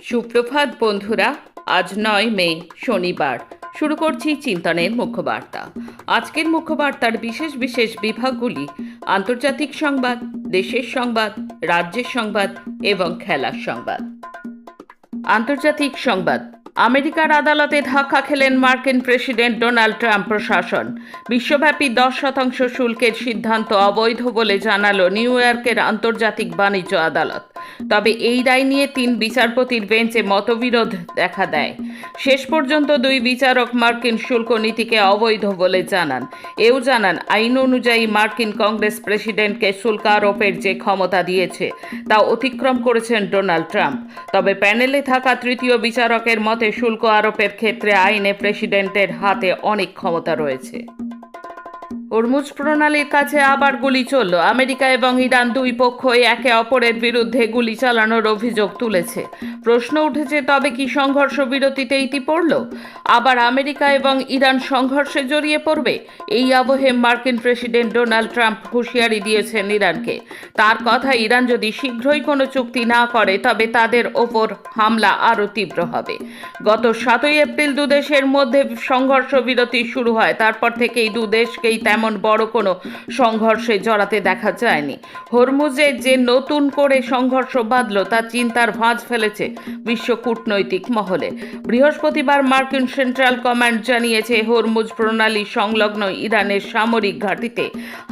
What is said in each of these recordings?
সুপ্রভাত বন্ধুরা। আজ 9 মে শনিবার। শুরু করছি চিন্তনের মুখ্যবার্তা। আজকের মুখ্যবার্তার বিশেষ বিশেষ বিভাগগুলি আন্তর্জাতিক সংবাদ, দেশের সংবাদ, রাজ্যের সংবাদ এবং খেলার সংবাদ। আন্তর্জাতিক সংবাদ। আমেরিকার আদালতে ধাক্কা খেলেন মার্কিন প্রেসিডেন্ট ডোনাল্ড ট্রাম্প প্রশাসন। বিশ্বব্যাপী 10% শুল্কের সিদ্ধান্ত অবৈধ বলে জানালো নিউ ইয়র্কের আন্তর্জাতিক বাণিজ্য আদালত। তবে এই রায় নিয়ে 3 বিচারপতির বেঞ্চে মতবিরোধ দেখা দেয়। শেষ পর্যন্ত 2 বিচারক মার্কিন শুল্ক নীতিকে অবৈধ বলে জানান। এও জানান, আইন অনুযায়ী মার্কিন কংগ্রেস প্রেসিডেন্টকে শুল্ক আরোপের যে ক্ষমতা দিয়েছে তা অতিক্রম করেছেন ডোনাল্ড ট্রাম্প। তবে প্যানেলে থাকা তৃতীয় বিচারকের মতে শুল্ক আরোপের ক্ষেত্রে আইনে প্রেসিডেন্টের হাতে অনেক ক্ষমতা রয়েছে। হরমুজ প্রণালীর কাছে আবার গুলি চলল। আমেরিকা এবং ইরান দুই পক্ষই একে অপরের বিরুদ্ধে গুলি চালানোর অভিযোগ তুলেছে। প্রশ্ন উঠেছে, তবে কি সংঘর্ষ বিরতিতে ইতি পড়ল? আবার আমেরিকা এবং ইরান সংঘর্ষে জড়িয়ে পড়বে? এই আবহে মার্কিন প্রেসিডেন্ট ডোনাল্ড ট্রাম্প হুঁশিয়ারি দিয়েছেন ইরানকে। তার কথা, ইরান যদি শীঘ্রই কোনো চুক্তি না করে তবে তাদের ওপর হামলা আরও তীব্র হবে। গত 7 এপ্রিল দুদেশের মধ্যে সংঘর্ষ বিরতি শুরু হয়। তারপর থেকেই দুদেশকেই তেমন বড় কোনো সংঘর্ষে জড়াতে দেখা যায়নি। হরমুজে যে নতুন করে সংঘর্ষ বাঁধল তা চিন্তার ভাঁজ ফেলেছে বিশ্ব কূটনৈতিক মহলে। বৃহস্পতিবার মার্কিন সেন্ট্রাল কমান্ড জানিয়েছে, হরমুজ প্রণালী সংলগ্ন ইরানের সামরিক ঘাঁটিতে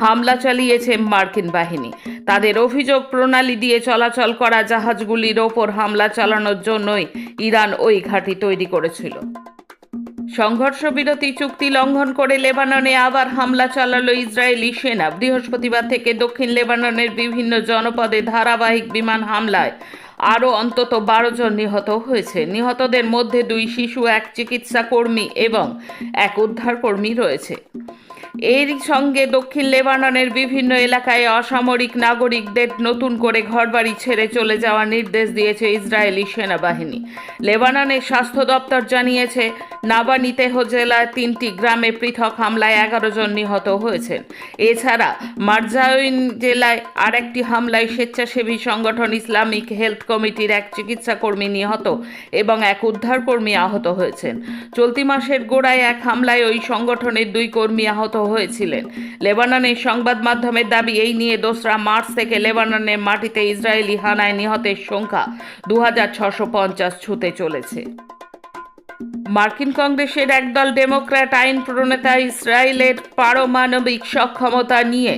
হামলা চালিয়েছে মার্কিন বাহিনী। তাদের অভিযোগ, প্রণালী দিয়ে চলাচল করা জাহাজগুলির ওপর হামলা চালানোর জন্যই ইরান ওই ঘাঁটি তৈরি করেছিল। সংঘর্ষ বিরতি চুক্তি লঙ্ঘন করে লেবাননে আবার হামলা চালালো ইসরায়েলি সেনা। বৃহস্পতিবার থেকে দক্ষিণ লেবাননের বিভিন্ন জনপদে ধারাবাহিক বিমান হামলায় আরও অন্তত 12 জন নিহত হয়েছে। নিহতদের মধ্যে 2 শিশু, 1 চিকিৎসা কর্মী এবং 1 উদ্ধারকর্মী রয়েছে। এর সঙ্গে দক্ষিণ লেবাননের বিভিন্ন এলাকায় অসামরিক নাগরিকদের নতুন করে ঘরবাড়ি ছেড়ে চলে যাওয়ার নির্দেশ দিয়েছে ইসরায়েলি সেনাবাহিনী। লেবাননের স্বাস্থ্য দপ্তর জানিয়েছে, নাবানিতেহ জেলার 3টি গ্রামে পৃথক হামলায় 11 জন নিহত হয়েছেন। এছাড়া মারজাউইন জেলায় আরেকটি হামলায় স্বেচ্ছাসেবী সংগঠন ইসলামিক হেলথ কমিটির 1 চিকিৎসা কর্মী নিহত এবং 1 উদ্ধারকর্মী আহত হয়েছেন। চলতি মাসের গোড়ায় এক হামলায় ওই সংগঠনের 2 কর্মী আহত হয়েছিলেন। লেবাননের সংবাদ মাধ্যমের দাবি, এই নিয়ে 2 মার্চ থেকে লেবাননের মাটিতে ইসরায়েলি হানায় নিহতের সংখ্যা 2650 ছুঁতে চলেছে। মার্কিন কংগ্রেসের একদল ডেমোক্র্যাট আইন প্রণেতা ইসরায়েলের পারমাণবিক সক্ষমতা নিয়ে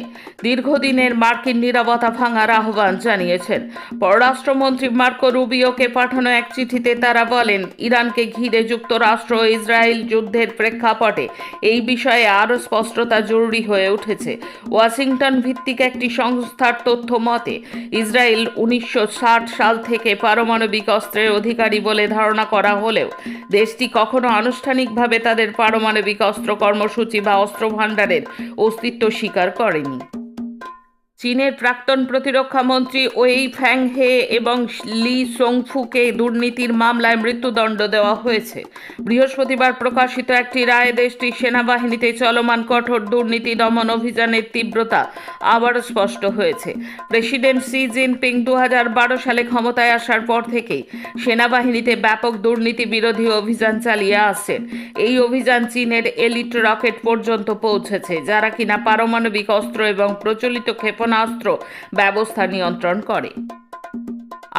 দীর্ঘদিনের মার্কিন নীরবতা ভাঙার আহ্বান জানিয়েছেন। পররাষ্ট্রমন্ত্রী মার্কো রুবিওকে পাঠানো এক চিঠিতে তারা বলেন, ইরানকে ঘিরে যুক্তরাষ্ট্র ও ইসরায়েল যুদ্ধের প্রেক্ষাপটে এই বিষয়ে আরও স্পষ্টতা জরুরি হয়ে উঠেছে। ওয়াশিংটন ভিত্তিক একটি সংস্থার তথ্য মতে, ইসরায়েল 1960 সাল থেকে পারমাণবিক অস্ত্রের অধিকারী বলে ধারণা করা হলেও দেশটি কখনো আনুষ্ঠানিকভাবে তাদের পারমাণবিক অস্ত্র কর্মসূচি বা অস্ত্র ভাণ্ডারের অস্তিত্ব স্বীকার করেনি। চীনের প্রাক্তন প্রতিরক্ষা মন্ত্রী ওয়েই ফ্যাংহে এবং লি সোংফুকে দুর্নীতির মামলায় মৃত্যুদণ্ড দেওয়া হয়েছে। বৃহস্পতিবার প্রকাশিত একটি রায়ে দেশটির সেনাবাহিনীতে চলমান কঠোর দুর্নীতি দমন অভিযানের তীব্রতা আবারও স্পষ্ট হয়েছে। প্রেসিডেন্ট শি জিনপিং 2012 সালে ক্ষমতায় আসার পর থেকেই সেনাবাহিনীতে ব্যাপক দুর্নীতি বিরোধী অভিযান চালিয়ে আসছেন। এই অভিযান চীনের এলিট রকেট পর্যন্ত পৌঁছেছে, যারা কিনা পারমাণবিক অস্ত্র এবং প্রচলিত ক্ষেপণাস্ত্র ব্যবস্থা নিয়ন্ত্রণ করে।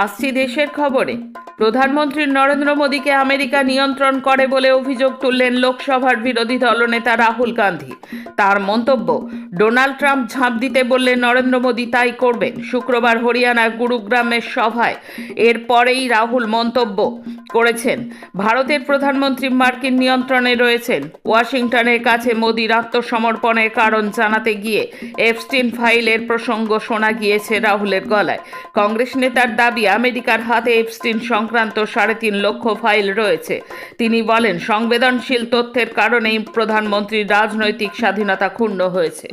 আসছি দেশের খবরে। প্রধানমন্ত্রী নরেন্দ্র মোদীকে আমেরিকা নিয়ন্ত্রণ করে বলে অভিযোগ তুললেন লোকসভার বিরোধী দলনেতা রাহুল গান্ধী। তার মন্তব্য, ডোনাল্ড ট্রাম্প ঝাঁপ দিতে বললে নরেন্দ্র মোদী তাই করবেন। শুক্রবার হরিয়ানার গুরুগ্রামের সভায় এরপরেই রাহুল মন্তব্য করেছেন, ভারতের প্রধানমন্ত্রী মার্কিন নিয়ন্ত্রণে রয়েছেন। ওয়াশিংটনের কাছে মোদীর আত্মসমর্পণের কারণ জানাতে গিয়ে এপস্টিন ফাইলের প্রসঙ্গ শোনা গিয়েছে রাহুলের গলায়। কংগ্রেস নেতার দাবি, আমেরিকার হাতে এপস্টিন সংক্রান্ত 3.5 লক্ষ ফাইল রয়েছে। তিনি বলেন, সংবেদনশীল তথ্যের কারণেই প্রধানমন্ত্রীর রাজনৈতিক স্বাধীনতা ক্ষুণ্ণ হয়েছে।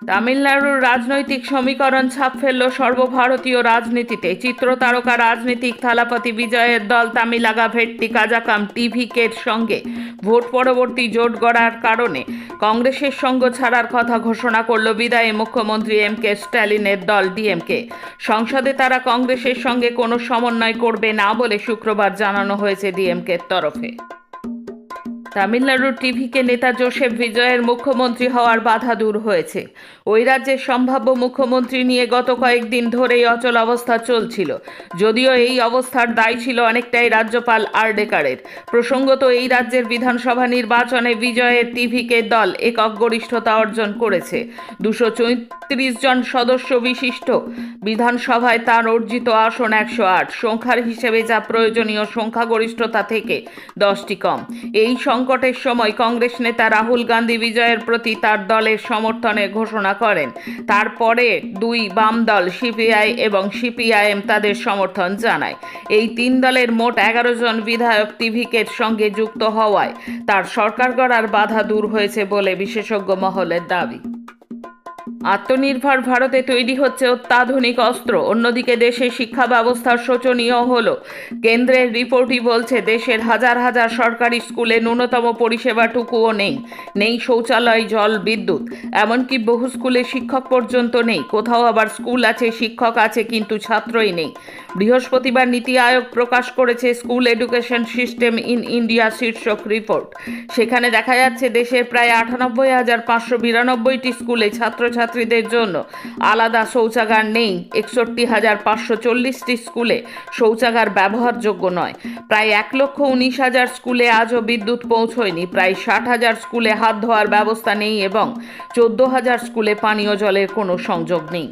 তামিলনাড়ুর রাজনৈতিক সমীকরণ ছাপ ফেলল সর্বভারতীয় রাজনীতিতে। চিত্রতারকা রাজনীতিক থালাপতি বিজয়ের দল তামিলাগা ভেট্টি কাজাকাম টিভিকের সঙ্গে ভোট পরবর্তী জোট গড়ার কারণে কংগ্রেসের সঙ্গ ছাড়ার কথা ঘোষণা করল বিদায়ী মুখ্যমন্ত্রী এম.কে. স্ট্যালিনের দল ডিএমকে। সংসদে তারা কংগ্রেসের সঙ্গে কোনো সমন্বয় করবে না বলে শুক্রবার জানানো হয়েছে ডিএমকের তরফে। তামিলনাড়ুর টিভিকে নেতা জোসেফ বিজয়ের মুখ্যমন্ত্রী হওয়ার বাধা দূর হয়েছে। ওই রাজ্যের সম্ভাব্য মুখ্যমন্ত্রী নিয়ে গত কয়েকদিন ধরেই অচল অবস্থা চলছিল, যদিও এই অবস্থার দায় ছিল অনেকটাই রাজ্যপাল আর্ডেকারের। প্রসঙ্গত, এই রাজ্যের বিধানসভা নির্বাচনে বিজয়ের টিভিকে দল একক গরিষ্ঠতা অর্জন করেছে। 234 জন সদস্য বিশিষ্ট বিধানসভায় তার অর্জিত আসন 108, সংখ্যার হিসেবে যা প্রয়োজনীয় সংখ্যাগরিষ্ঠতা থেকে 10টি কম। এই সংকটের সময় কংগ্রেস নেতা রাহুল গান্ধী বিজয়ের প্রতি তার দলের সমর্থনের ঘোষণা করেন। তারপরে দুই বাম দল সিপিআই এবং সিপিআইএম তাদের সমর্থন জানায়। এই তিন দলের মোট 11 জন বিধায়ক টিভিকের সঙ্গে যুক্ত হওয়ায় তার সরকার গড়ার বাধা দূর হয়েছে বলে বিশেষজ্ঞ মহলের দাবি। আত্মনির্ভর ভারতে তৈরি হচ্ছে অত্যাধুনিক অস্ত্র। অন্যদিকে দেশের শিক্ষা ব্যবস্থার শোচনীয় হলো কেন্দ্রের রিপোর্টই বলছে দেশের হাজার হাজার সরকারি স্কুলে ন্যূনতম পরিষেবাটুকুও নেই শৌচালয়, জল, বিদ্যুৎ। এমনকি বহু স্কুলে শিক্ষক পর্যন্ত নেই। কোথাও আবার স্কুল আছে, শিক্ষক আছে, কিন্তু ছাত্রই নেই। বৃহস্পতিবার নীতি আয়োগ প্রকাশ করেছে school education system in India শীর্ষক রিপোর্ট। সেখানে দেখা যাচ্ছে দেশের প্রায় 98,592টি স্কুলে ছাত্রছাত্রীদের জন্য আলাদা শৌচাগার নেই। 61,540টি স্কুলে শৌচাগার ব্যবহারযোগ্য নয়। প্রায় 1,19,000 স্কুলে আজও বিদ্যুৎ পৌঁছয়নি। প্রায় 60,000 স্কুলে হাত ধোয়ার ব্যবস্থা নেই এবং 14,000 স্কুলে পানীয় জলের কোনো সংযোগ নেই।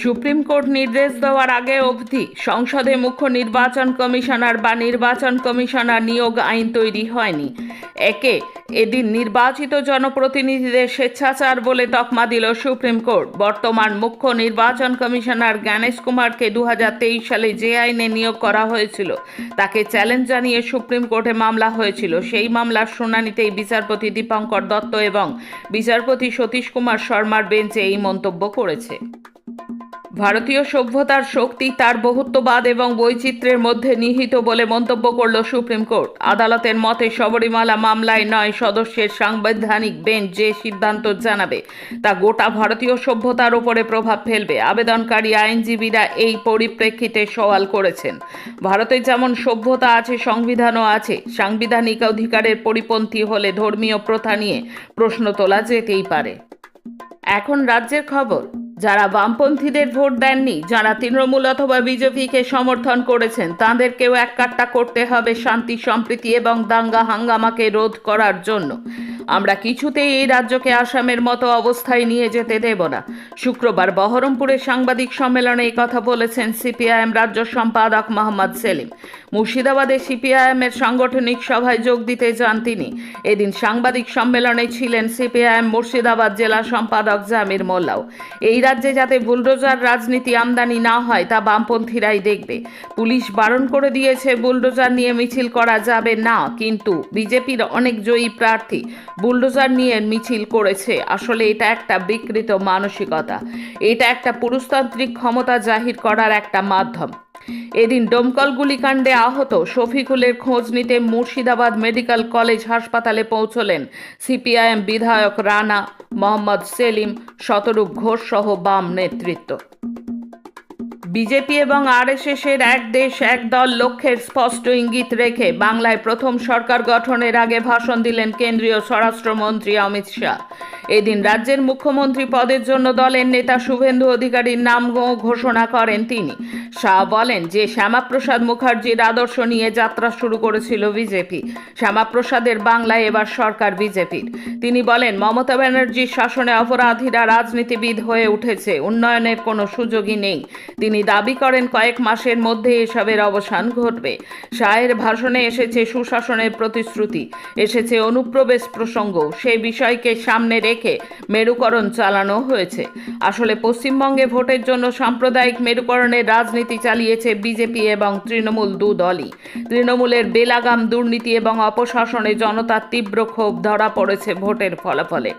সুপ্রিম কোর্ট নির্দেশ দেওয়ার আগে অবধি সংসদে মুখ্য নির্বাচন কমিশনার বা নির্বাচন কমিশনার নিয়োগ আইন তৈরি হয়নি। এদিন নির্বাচিত জনপ্রতিনিধিদের স্বেচ্ছাচার বলে তকমা দিল সুপ্রিম কোর্ট। বর্তমান মুখ্য নির্বাচন কমিশনার জ্ঞানেশ কুমারকে 2023 সালে যে আইনে নিয়োগ করা হয়েছিল তাকে চ্যালেঞ্জ জানিয়ে সুপ্রিম কোর্টে মামলা হয়েছিল। সেই মামলার শুনানিতেই বিচারপতি দীপঙ্কর দত্ত এবং বিচারপতি সতীশ কুমার শর্মার বেঞ্চে এই মন্তব্য করেছে। ভারতীয় সভ্যতার শক্তি তার বহুত্ববাদ এবং বৈচিত্র্যের মধ্যে নিহিত বলে মন্তব্য করল সুপ্রিম কোর্ট। আদালতের মতে শবরীমালা মামলায় 9 সদস্যের সাংবিধানিক বেঞ্চ যে সিদ্ধান্ত জানাবে তা গোটা ভারতীয় সভ্যতার উপরে প্রভাব ফেলবে। আবেদনকারী আইনজীবীরা এই পরিপ্রেক্ষিতে সওয়াল করেছেন, ভারতে যেমন সভ্যতা আছে, সংবিধানও আছে। সাংবিধানিক অধিকারের পরিপন্থী হলে ধর্মীয় প্রথা নিয়ে প্রশ্ন তোলা যেতেই পারে। এখন রাজ্যের খবর। যারা বামপন্থীদের ভোট দেননি, যারা তৃণমূল অথবা বিজেপিকে সমর্থন করেছেন, তাঁদেরকেও এককাট্টা করতে হবে শান্তি, সম্প্রীতি এবং দাঙ্গা হাঙ্গামাকে রোধ করার জন্য। আমরা কিছুতেই এই রাজ্যকে আসামের মতো অবস্থায় নিয়ে যেতে দেব না। শুক্রবার বহরমপুরে সাংবাদিক সম্মেলনে এই কথা বলেছেন সিপিআইএম রাজ্য সম্পাদক মোহাম্মদ সেলিম। মুর্শিদাবাদে সিপিআইএমের সাংগঠনিক সভায় যোগ দিতে যান তিনি। এদিন সাংবাদিক সম্মেলনে ছিলেন সিপিআইএম মুর্শিদাবাদ জেলা সম্পাদক জামির মোল্লাও। এই রাজ্যে যাতে বুলডোজার রাজনীতি আমদানি না হয় তা বামপন্থীরাই দেখবে। পুলিশ বারণ করে দিয়েছে বুলডোজার নিয়ে মিছিল করা যাবে না, কিন্তু বিজেপির অনেক জয়ী প্রার্থী বুলডোজার নিয়ে মিছিল করেছে। আসলে এটা একটা বিকৃত মানসিকতা। এটা একটা পুরুষতান্ত্রিক ক্ষমতা জাহির করার একটা মাধ্যম। এদিন ডোমকল গুলিকাণ্ডে আহত শফিকুলের খোঁজ নিতে মুর্শিদাবাদ মেডিকেল কলেজ হাসপাতালে পৌঁছলেন সিপিআইএম বিধায়ক রানা, মোহাম্মদ সেলিম, শতরূপ ঘোষ সহ বাম নেতৃত্ব। বিজেপি এবং আরএসএসের এক দেশ এক দল লক্ষ্যের স্পষ্ট ইঙ্গিত রেখে বাংলায় প্রথম সরকার গঠনের আগে ভাষণ দিলেন কেন্দ্রীয় স্বরাষ্ট্রমন্ত্রী অমিত শাহ। এদিন রাজ্যের মুখ্যমন্ত্রী পদের জন্য দলের নেতা শুভেন্দু অধিকারীর নাম ঘোষণা করেন তিনি। শাহ বলেন যে শ্যামাপ্রসাদ মুখার্জির আদর্শ নিয়ে যাত্রা শুরু করেছিল বিজেপি। শ্যামাপ্রসাদের বাংলায় এবার সরকার বিজেপির। তিনি বলেন মমতা ব্যানার্জির শাসনে অপরাধীরা রাজনীতিবিদ হয়ে উঠেছে, উন্নয়নের কোনো সুযোগই নেই। তিনি তিনি দাবি করেন কয়েক মাসের মধ্যে এসবের অবসান ঘটবে। শাহের ভাষণে এসেছে সুশাসনের প্রতিশ্রুতি, এসেছে অনুপ্রবেশ প্রসঙ্গ। সেই বিষয়কে সামনে রেখে মেরুকরণ চালানো হয়েছে। আসলে পশ্চিমবঙ্গে ভোটের জন্য সাম্প্রদায়িক মেরুকরণের রাজনীতি চালিয়েছে বিজেপি এবং তৃণমূল দু দলই। তৃণমূলের বেলাগাম দুর্নীতি এবং অপশাসনে জনতার তীব্র ক্ষোভ ধরা পড়েছে ভোটের ফলাফলে।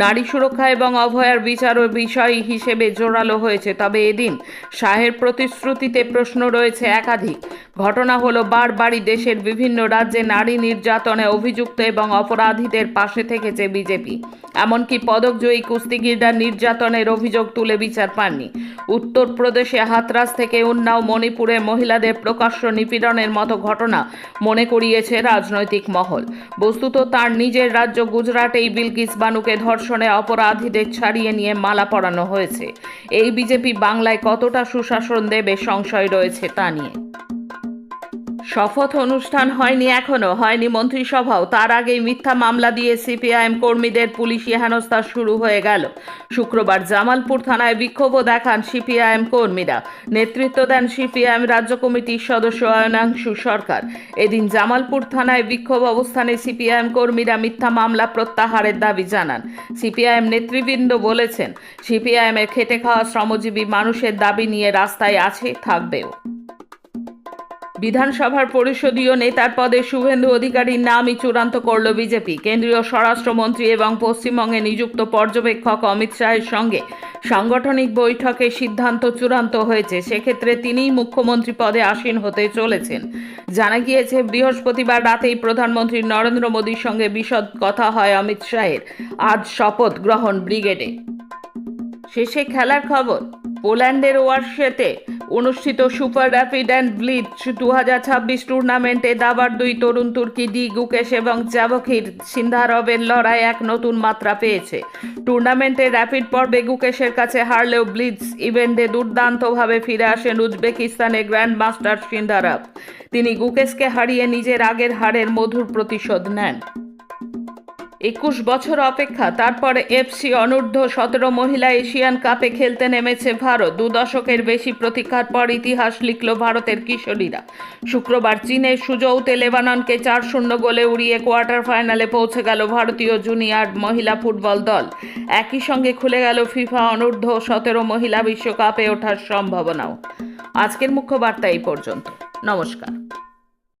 নারী সুরক্ষা এবং অভয়ার বিচারও বিষয় হিসেবে জোরালো হয়েছে। তবে এদিন শাহের প্রতিশ্রুতিতে প্রশ্ন রয়েছে একাধিক। ঘটনা হলো বারবারই দেশের বিভিন্ন রাজ্যে নারী নির্যাতনে অভিযুক্ত এবং অপরাধীদের পাশে থেকেছে বিজেপি। এমনকি পদকজয়ী কুস্তিগিররা নির্যাতনের অভিযোগ তুলে বিচার পাননি। উত্তরপ্রদেশে হাতরাস থেকে উন্নাও মণিপুরে মহিলাদের প্রকাশ্য নিপীড়নের মতো ঘটনা মনে করিয়েছে রাজনৈতিক মহল। বস্তুত তার নিজের রাজ্য গুজরাটেই বিলকিস বানুকে ধর্ষণে অপরাধীদের ছাড়িয়ে নিয়ে মালা পরানো হয়েছে। এই বিজেপি বাংলায় কতটা সুশাসন দেবে সংশয় রয়েছে তা নিয়ে। শপথ অনুষ্ঠান এখনো হয়নি মন্ত্রিসভাও। তার আগেই মিথ্যা মামলা দিয়ে সিপিআইএম কর্মীদের পুলিশি হেনস্থা শুরু হয়ে গেল। শুক্রবার জামালপুর থানায় বিক্ষোভও দেখান সিপিআইএম কর্মীরা। নেতৃত্ব দেন সিপিআইএম রাজ্য কমিটির সদস্য অয়নাংশু সরকার। এদিন জামালপুর থানায় বিক্ষোভ অবস্থানে সিপিআইএম কর্মীরা মিথ্যা মামলা প্রত্যাহারের দাবি জানান। সিপিআইএম নেতৃবৃন্দ বলেছেন, সিপিআইএমের খেটে খাওয়া শ্রমজীবী মানুষের দাবি নিয়ে রাস্তায় আছে, থাকবেও। বিধানসভার পরিষদীয় নেতার পদে শুভেন্দু অধিকারীর নামই চূড়ান্ত করল বিজেপি। কেন্দ্রীয় স্বরাষ্ট্রমন্ত্রী এবং পশ্চিমবঙ্গে নিযুক্ত পর্যবেক্ষক অমিত শাহের সঙ্গে সাংগঠনিক বৈঠকে সিদ্ধান্ত চূড়ান্ত হয়েছে। সেক্ষেত্রে তিনিই মুখ্যমন্ত্রী পদে আসীন হতে চলেছেন। জানা গিয়েছে, বৃহস্পতিবার রাতেই প্রধানমন্ত্রী নরেন্দ্র মোদীর সঙ্গে বিশদ কথা হয় অমিত শাহের। আজ শপথ গ্রহণ ব্রিগেডে। শেষে খেলার খবর। পোল্যান্ডের ওয়ারশেতে অনুষ্ঠিত সুপার র্যাপিড অ্যান্ড ব্লিটজ 2026 টুর্নামেন্টে দাবার দুই তরুণ তুর্কি ডি গুকেশ এবং জাভখির সিন্ধারভের লড়াই এক নতুন মাত্রা পেয়েছে। টুর্নামেন্টের র্যাপিড পর্বে গুকেশের কাছে হারলেও ব্লিটজ ইভেন্টে দুর্দান্তভাবে ফিরে আসেন উজবেকিস্তানের গ্র্যান্ড মাস্টার সিন্ধারভ। তিনি গুকেশকে হারিয়ে নিজের আগের হারের মধুর প্রতিশোধ নেন। 21 বছর অপেক্ষা, তারপরে এফসি অনূর্ধ্ব-17 মহিলা এশিয়ান কাপে খেলতে নেমেছে ভারত। 2 দশকের বেশি প্রতীক্ষার পর ইতিহাস লিখল ভারতের কিশোরীরা। শুক্রবার চীনের সুজৌতে লেবাননকে 4-0 গোলে উড়িয়ে কোয়ার্টার ফাইনালে পৌঁছে গেল ভারতীয় জুনিয়র মহিলা ফুটবল দল। একই সঙ্গে খুলে গেল ফিফা অনূর্ধ্ব-17 মহিলা বিশ্বকাপে ওঠার সম্ভাবনাও। আজকের মুখ্য বার্তা এই পর্যন্ত। নমস্কার।